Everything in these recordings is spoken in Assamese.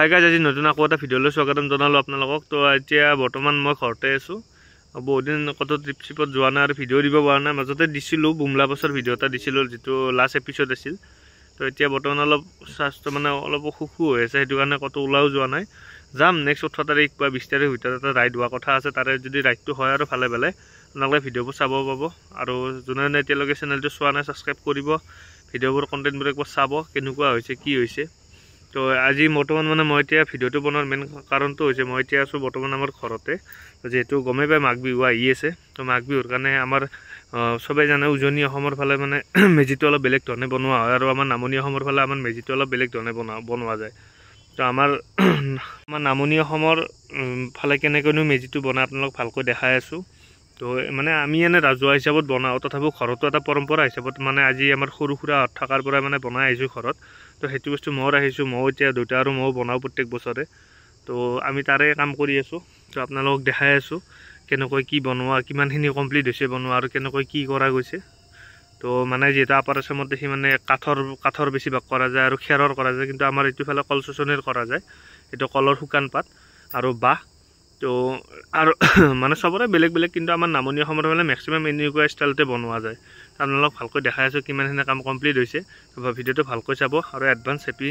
হাই গাইজ, আজি নতুন আকৌ এটা ভিডিঅ'লৈ স্বাগতম জনালোঁ আপোনালোকক। তো এতিয়া বৰ্তমান মই ঘৰতে আছোঁ। বহুত দিন ক'তো ট্ৰিপ চিপত যোৱা নাই আৰু ভিডিঅ' দিব পৰা নাই। মাজতে দিছিলোঁ বুমলা বছৰ ভিডিঅ' এটা দিছিলোঁ, যিটো লাষ্ট এপিছ'ড আছিল। তো এতিয়া বৰ্তমান অলপ স্বাস্থ্য মানে অলপ অসুখ হৈ আছে, সেইটো কাৰণে ক'তো ওলাও যোৱা নাই। যাম নেক্সট 18 তাৰিখ বা 20 তাৰিখৰ ভিতৰত এটা ৰাইড হোৱা কথা আছে। তাৰে যদি ৰাইডটো হয় আৰু ভালে ভালে আপোনালোকে ভিডিঅ'বোৰ চাব পাব। আৰু যোনে এতিয়ালৈকে চেনেলটো চোৱা নাই ছাবস্ক্ৰাইব কৰিব, ভিডিঅ'বোৰ কণ্টেণ্টবোৰ একবাৰ চাব কেনেকুৱা হৈছে কি হৈছে। তো আজি বৰ্তমান মানে মই এতিয়া ভিডিঅ'টো বনোৱাৰ মেইন কাৰণটো হৈছে মই এতিয়া আছোঁ বৰ্তমান আমাৰ ঘৰতে। যিহেতু গমেই পাই মাঘ বিহু আহি আছে, তো মাঘ বিহুৰ কাৰণে আমাৰ সবেই জানে উজনি অসমৰ ফালে মানে মেজিটো অলপ বেলেগ ধৰণে বনোৱা হয়, আৰু আমাৰ নামনি অসমৰ ফালে আমাৰ মেজিটো অলপ বেলেগ ধৰণে বনোৱা যায়। তো আমাৰ নামনি অসমৰ ফালে কেনেকৈনো মেজিটো বনাই আপোনালোক ভালকৈ দেখাই আছোঁ। তো মানে আমি এনে ৰাজহুৱা হিচাপত বনাওঁ, তথাপিও ঘৰতো এটা পৰম্পৰা হিচাপত মানে আজি আমাৰ সৰু সুৰা থকাৰ পৰা মানে বনাই আহিছোঁ ঘৰত। তো সেইটো বস্তু মই ৰাখিছোঁ, ময়ো এতিয়া দেউতা আৰু ময়ো বনাওঁ প্ৰত্যেক বছৰে। তো আমি তাৰে কাম কৰি আছোঁ। তো আপোনালোকক দেখাই আছোঁ কেনেকৈ কি বনোৱা, কিমানখিনি কমপ্লিট হৈছে বনোৱা আৰু কেনেকৈ কি কৰা গৈছে। তো মানে যিহেতু আপাৰ আচামত দেখি মানে কাঠৰ বেছিভাগ কৰা যায় আৰু খেৰৰ কৰা যায়, কিন্তু আমাৰ এইটোফালে কল চচনিৰ কৰা যায়। এইটো কলৰ শুকান পাত আৰু বাঁহ। তো আৰু মানে চবৰে বেলেগ বেলেগ, কিন্তু আমাৰ নামনি অসমৰ ফালে মেক্সিমাম এনেকুৱা ষ্টাইলতে বনোৱা যায়। আপোনালোকক ভালকৈ দেখাই আছোঁ কিমানখিনি কাম কমপ্লিট হৈছে। ভিডিঅ'টো ভালকৈ চাব আৰু এডভান্স হেপী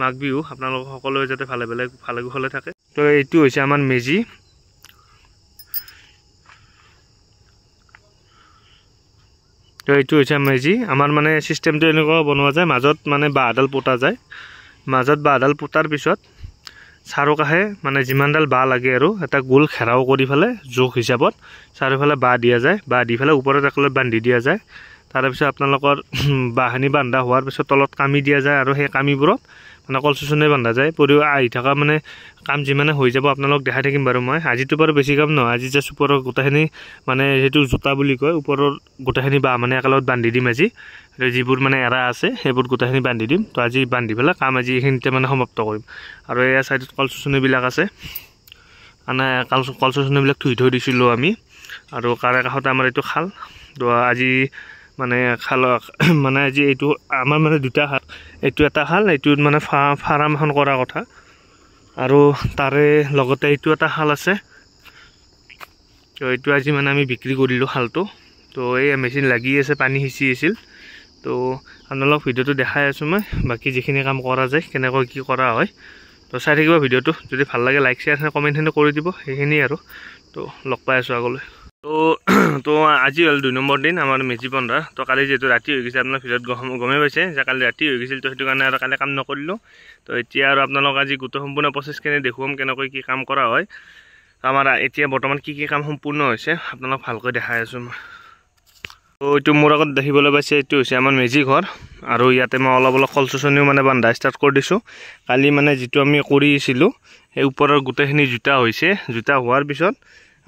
মাঘ বিহু আপোনালোক সকলোৱে যাতে ভালে কুশলে থাকে। তো এইটো হৈছে আমাৰ মেজি। তো এইটো হৈছে মেজি। আমাৰ মানে চিষ্টেমটো এনেকুৱা বনোৱা যায়, মাজত মানে বাঁহডাল পোতা যায়। মাজত বাঁহডাল পোতাৰ পিছত চাৰিওকাষে মানে যিমানডাল বাঁহ লাগে আৰু এটা গোল ঘেৰাও কৰি পেলাই জোখ হিচাপত চাৰিওফালে বাঁহ দিয়া যায়। বাঁহ দি পেলাই ওপৰত একেলগে বান্ধি দিয়া যায়। তাৰপিছত আপোনালোকৰ বাঁহখিনি বন্ধা হোৱাৰ পিছত তলত কামি দিয়া যায়, আৰু সেই কামিবোৰত মানে কল চচনি বন্ধা যায়। পৰিও আহি থকা মানে কাম যিমানে হৈ যাব আপোনালোক দেখাই থাকিম বাৰু মই। আজিতো বাৰু বেছি কাম নহয়, আজি জাষ্ট ওপৰৰ গোটেইখিনি মানে সেইটো জোতা বুলি কয়, ওপৰৰ গোটেইখিনি বাঁহ মানে একেলগত বান্ধি দিম আজি। যিবোৰ মানে এৰা আছে সেইবোৰ গোটেইখিনি বান্ধি দিম। তো আজি বান্ধি পেলাই কাম আজি এইখিনিতে মানে সমাপ্ত কৰিম। আৰু এয়া ছাইডত কল চচনিবিলাক আছে, মানে কল চচনিবিলাক থৈ দিছিলোঁ আমি। আৰু কাৰে কাষতে আমাৰ এইটো খাল। তো আজি মানে খাল মানে আজি এইটো আমাৰ মানে দুটা খাল, এইটো এটা খাল, এইটোত মানে ফাৰ্ম এখন কৰা কথা। আৰু তাৰে লগতে এইটো এটা খাল আছে। তো এইটো আজি মানে আমি বিক্ৰী কৰিলোঁ খালটো। তো এই মেচিন লাগি আছে, পানী সিঁচি আছিল। তো আপোনালোক ভিডিঅ'টো দেখাই আছোঁ মই, বাকী যিখিনি কাম কৰা যায় কেনেকৈ কি কৰা হয়। তো চাই থাকিব ভিডিঅ'টো, যদি ভাল লাগে লাইক শ্বেয়াৰ কমেণ্টখিনি কৰি দিব, সেইখিনি আৰু। তো লগ পাই আছোঁ আগলৈ। তো আজি হ'ল 2 নম্বৰ দিন আমাৰ মেজি বন্ধাৰ। তো কালি যিহেতু ৰাতি হৈ গৈছে, আপোনাৰ ভিডিঅ'ত গমেই পাইছে যে কালি ৰাতি হৈ গৈছিল। তো সেইটো কাৰণে আৰু কালি কাম নকৰিলোঁ। তো এতিয়া আৰু আপোনালোক আজি গোটেই সম্পূৰ্ণ প্ৰচেছখিনি দেখুৱাম কেনেকৈ কি কাম কৰা হয়। আমাৰ এতিয়া বৰ্তমান কি কাম সম্পূৰ্ণ হৈছে আপোনালোক ভালকৈ দেখাই আছোঁ মই। তো এইটো মোৰ আগত দেখিবলৈ পাইছে, এইটো হৈছে আমাৰ মেজি ঘৰ। আৰু ইয়াতে মই অলপ কল চচনিও মানে বন্ধা ষ্টাৰ্ট কৰি দিছোঁ। কালি মানে যিটো আমি কৰিছিলোঁ সেই ওপৰৰ গোটেইখিনি জোতা হৈছে। জোতা হোৱাৰ পিছত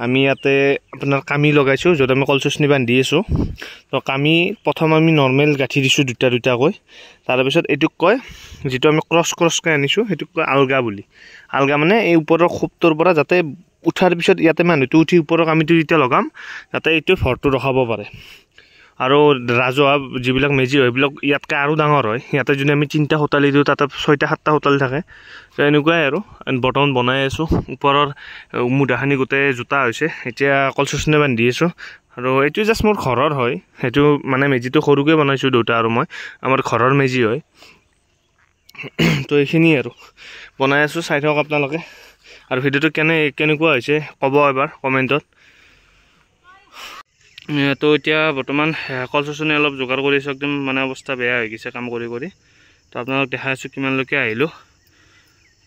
আমি ইয়াতে আপোনাৰ কামি লগাইছোঁ, য'ত আমি কল চচনি বান্ধি আছোঁ। তো কামি প্ৰথম আমি নৰ্মেল গাঁঠি দিছোঁ দুটাকৈ। তাৰপিছত এইটোক কয়, যিটো আমি ক্ৰছকৈ আনিছোঁ সেইটোক কয় আলগা বুলি। আলগা মানে এই ওপৰৰ খোপটোৰ পৰা যাতে উঠাৰ পিছত ইয়াতে মানুহটো উঠি ওপৰৰ কামিটো যেতিয়া লগাম যাতে এইটো ভৰটো ৰখাব পাৰে। আৰু ৰাজহুৱা যিবিলাক মেজি হয় সেইবিলাক ইয়াতকৈ আৰু ডাঙৰ হয়। ইয়াতে যদি আমি 3টা হোটালি দিওঁ তাতে 6টা-7টা হোটালি থাকে। তো এনেকুৱাই আৰু বৰ্তমান বনাই আছোঁ। ওপৰৰ মুধাখিনি গোটেই জোতা হৈছে, এতিয়া কল চচনি বান্ধি আছোঁ। আৰু এইটো জাষ্ট মোৰ ঘৰৰ হয়, সেইটো মানে মেজিটো সৰুকৈ বনাইছোঁ দেউতা আৰু মই, আমাৰ ঘৰৰ মেজি হয়। তো এইখিনিয়ে আৰু বনাই আছোঁ, চাই থাকক আপোনালোকে। আৰু ভিডিঅ'টো কেনেকুৱা হৈছে ক'ব এবাৰ কমেণ্টত। তো এতিয়া বৰ্তমান কল চচনি অলপ যোগাৰ কৰি আছোঁ, একদম মানে অৱস্থা বেয়া হৈ গৈছে কাম কৰি। তো আপোনালোক দেখাই আছোঁ কিমানলৈকে আহিলোঁ,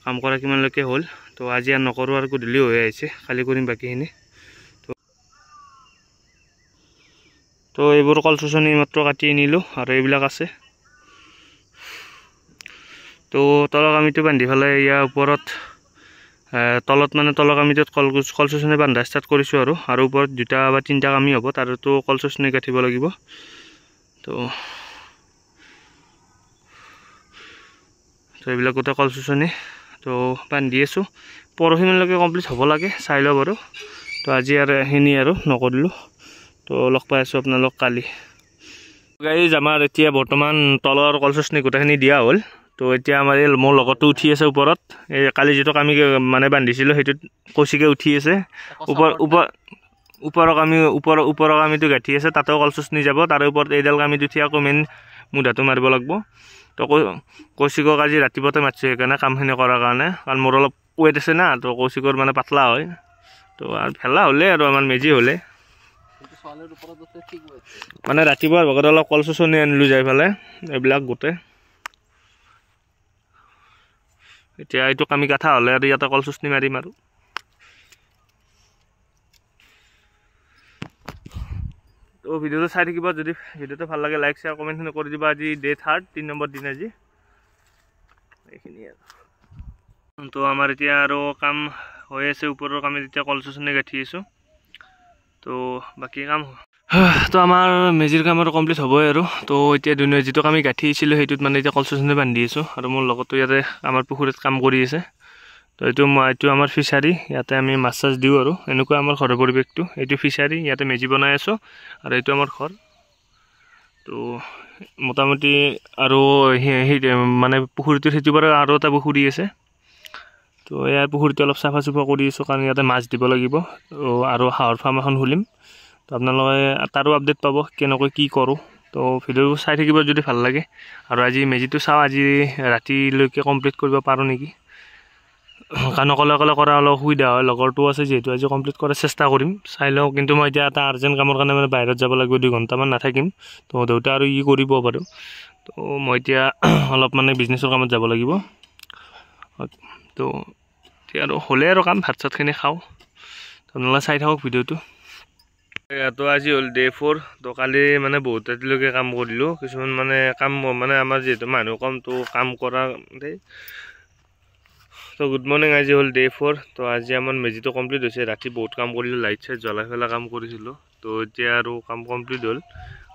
কাম কৰা কিমানলৈকে হ'ল। তো আজি আৰু নকৰোঁ, আৰু গধূলি হৈ আহিছে, কালি কৰিম বাকীখিনি। তো এইবোৰ কল চচনি মাত্ৰ কাটি আনিলোঁ, আৰু এইবিলাক আছে। তো তলৰ কামিটো বান্ধি পেলাই ইয়াৰ ওপৰত তলত মানে তলৰ কামিটোত কল চচনি বান্ধা ষ্টাৰ্ট কৰিছোঁ। আৰু ওপৰত 2টা বা 3টা কামি হ'ব, তাতো কল চচনি গাঁঠিব লাগিব। তো এইবিলাক গোটেই কল চচনি তো বান্ধি আছোঁ। পৰহিলৈকে কমপ্লিট হ'ব লাগে, চাই লওঁ বাৰু। তো আজি আৰু এইখিনি আৰু নকৰিলোঁ। তো লগ পাই আছোঁ আপোনালোক কালি। গাইজ আমাৰ এতিয়া বৰ্তমান তলৰ কল চচনি গোটেইখিনি দিয়া হ'ল। তো এতিয়া আমাৰ এই মোৰ লগতো উঠি আছে ওপৰত এই কালি যিটো আমি মানে বান্ধিছিলোঁ সেইটোত কৌশিকে উঠি আছে ওপৰক আমিতো গাঁঠি আছে তাতেও কলচুচনি যাব তাৰে ওপৰত এইডাল কামিত উঠি আকৌ মেইন মুধাটো মাৰিব লাগিব তো কৌশিকক আজি ৰাতিপুৱাতে মাতিছোঁ সেইকাৰণে কামখিনি কৰাৰ কাৰণে কাৰণ মোৰ অলপ ৱেট আছে না তো কৌশিকৰ মানে পাতলা হয় তো আৰু ভেলা হ'লে আৰু আমাৰ মেজি হ'লে মানে ৰাতিপুৱাৰ ভাগত অলপ কলচুচনি আনিলোঁ যাই পেলাই এইবিলাক গোটেই এতিয়া এইটো কামি কাঠা হ'লে আৰু ইয়াতে কলচুচনি মাৰিম আৰু তো ভিডিঅ'টো চাই থাকিব যদি ভিডিঅ'টো ভাল লাগে লাইক শ্বেয়াৰ কমেণ্টখিনি কৰি দিবা আজি ডে 3 3 নম্বৰ দিন আজি এইখিনি আৰু তো আমাৰ এতিয়া আৰু কাম হৈ আছে ওপৰৰ কামে এতিয়া কলচুচনি গাঁঠি আছোঁ তো বাকী কাম তো আমাৰ মেজিৰ কাম আৰু কমপ্লিট হ'বই আৰু তো এতিয়া দুনিয়া যিটো আমি গাঁঠি আছিলোঁ সেইটোত মানে এতিয়া কলচুচনি বান্ধি আছোঁ আৰু মোৰ লগতো ইয়াতে আমাৰ পুখুৰীত কাম কৰি আছে তো এইটো আমাৰ ফিচাৰী ইয়াতে আমি মাছ চাছ দিওঁ আৰু এনেকুৱা আমাৰ ঘৰৰ পৰিৱেশটো এইটো ফিচাৰী ইয়াতে মেজি বনাই আছোঁ আৰু এইটো আমাৰ ঘৰ তো মোটামুটি আৰু সেই মানে পুখুৰীটোৰ সেইটো বাৰু আৰু এটা পুখুৰী আছে তো ইয়াৰ পুখুৰীটো অলপ চাফা চুফা কৰি আছোঁ কাৰণ ইয়াতে মাছ দিব লাগিব আৰু হাঁহৰ ফাৰ্ম এখন খুলিম তো আপোনালোকে তাৰো আপডেট পাব কেনেকৈ কি কৰোঁ তো ভিডিঅ'বোৰ চাই থাকিব যদি ভাল লাগে আৰু আজি মেজিটো চাওঁ আজি ৰাতিলৈকে কমপ্লিট কৰিব পাৰোঁ নেকি কাৰণ অকলে কৰা অলপ অসুবিধা হয় লগৰটো আছে যিহেতু আজি কমপ্লিট কৰাৰ চেষ্টা কৰিম চাই লওঁ কিন্তু মই এতিয়া এটা আৰ্জেণ্ট কামৰ কাৰণে মানে বাহিৰত যাব লাগিব 2 ঘণ্টামান নাথাকিম তো দেউতা আৰু ই কৰিব পাৰোঁ তো মই এতিয়া অলপ মানে বিজনেছৰ কামত যাব লাগিব তো এতিয়া আৰু হ'লে আৰু কাম ভাত চাতখিনি খাওঁ আপোনালোকে চাই থাকক ভিডিঅ'টো তো আজি হ'ল ডে 4 তো কালি মানে বহুত ৰাতিলৈকে কাম কৰিলোঁ কিছুমান মানে কাম মানে আমাৰ যিহেতু মানুহ কম তো কাম কৰা দেই তো গুড মৰ্নিং আজি হ'ল ডে 4 তো আজি আমাৰ মেজিটো কমপ্লিট হৈছে ৰাতি বহুত কাম কৰিলোঁ লাইট চাইট জ্বলাই পেলাই কাম কৰিছিলোঁ তো এতিয়া আৰু কাম কমপ্লিট হ'ল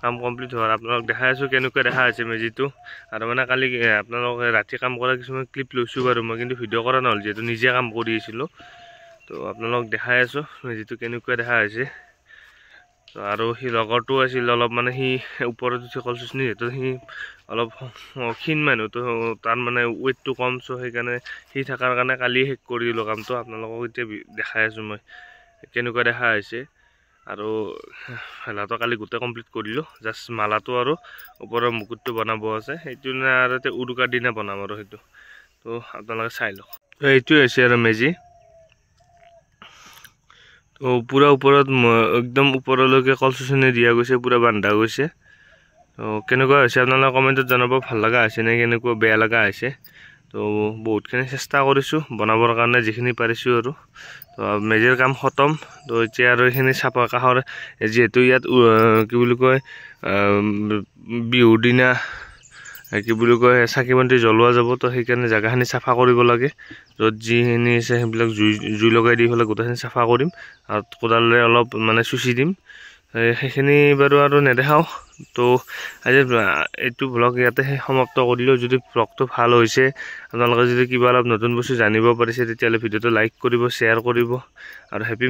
কাম কমপ্লিট হোৱাৰ আপোনালোক দেখাই আছোঁ কেনেকুৱা দেখা হৈছে মেজিটো আৰু মানে কালি আপোনালোকে ৰাতি কাম কৰা কিছুমান ক্লিপ লৈছোঁ বাৰু মই কিন্তু ভিডিঅ' কৰা নহ'ল যিহেতু নিজে কাম কৰি আছিলোঁ তো আপোনালোক দেখাই আছোঁ মেজিটো কেনেকুৱা দেখা হৈছে তো আৰু সি লগৰটো আছিল অলপ মানে সি ওপৰত উঠি কলচুচনি যিহেতু সি অলপ ক্ষীণ মানুহ তো তাৰ মানে ৱেটটো কম চ' সেইকাৰণে সি থকাৰ কাৰণে কালি শেষ কৰি দিলোঁ কামটো আপোনালোকক এতিয়া দেখাই আছোঁ মই কেনেকুৱা দেখা হৈছে আৰু ভেলাটো কালি গোটেই কমপ্লিট কৰিলোঁ জাষ্ট মালাটো আৰু ওপৰৰ মুকুটটো বনাব আছে সেইটো আৰু এতিয়া উৰুকাৰ দিনা বনাম আৰু সেইটো তো আপোনালোকে চাই লওক এইটোৱে হৈছে আৰু মেজি তো পুৰা ওপৰত একদম ওপৰলৈকে কলচুচনি দিয়া গৈছে পুৰা বান্ধা গৈছে তো কেনেকুৱা হৈছে আপোনালোকে কমেণ্টত জনাব ভাল লগা হৈছে নে কেনেকুৱা বেয়া লগা হৈছে তো বহুতখিনি চেষ্টা কৰিছোঁ বনাবৰ কাৰণে যিখিনি পাৰিছোঁ আৰু তো মেজিৰ কাম খতম তো এতিয়া আৰু এইখিনি চাফা কাষৰ যিহেতু ইয়াত কি বুলি কয় বিহুৰ দিনা কি বুলি কয় চাকি বন্তি জ্বলোৱা যাব তো সেইকাৰণে জেগাখিনি চাফা কৰিব লাগে য'ত যিখিনি আছে সেইবিলাক জুই লগাই দি পেলাই গোটেইখিনি চাফা কৰিম আৰু কোদালেৰে অলপ মানে চুচি দিম সেইখিনি বাৰু আৰু নেদেখাওঁ তো আজি এইটো ব্লগ ইয়াতে সমাপ্ত কৰিলোঁ যদি ব্লগটো ভাল হৈছে আপোনালোকে যদি কিবা অলপ নতুন বস্তু জানিব পাৰিছে তেতিয়াহ'লে ভিডিঅ'টো লাইক কৰিব শ্বেয়াৰ কৰিব আৰু হেপী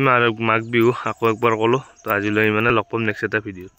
মাঘ বিহু আকৌ একবাৰ ক'লোঁ তো আজিলৈ মানে লগ পাম নেক্সট এটা ভিডিঅ'ত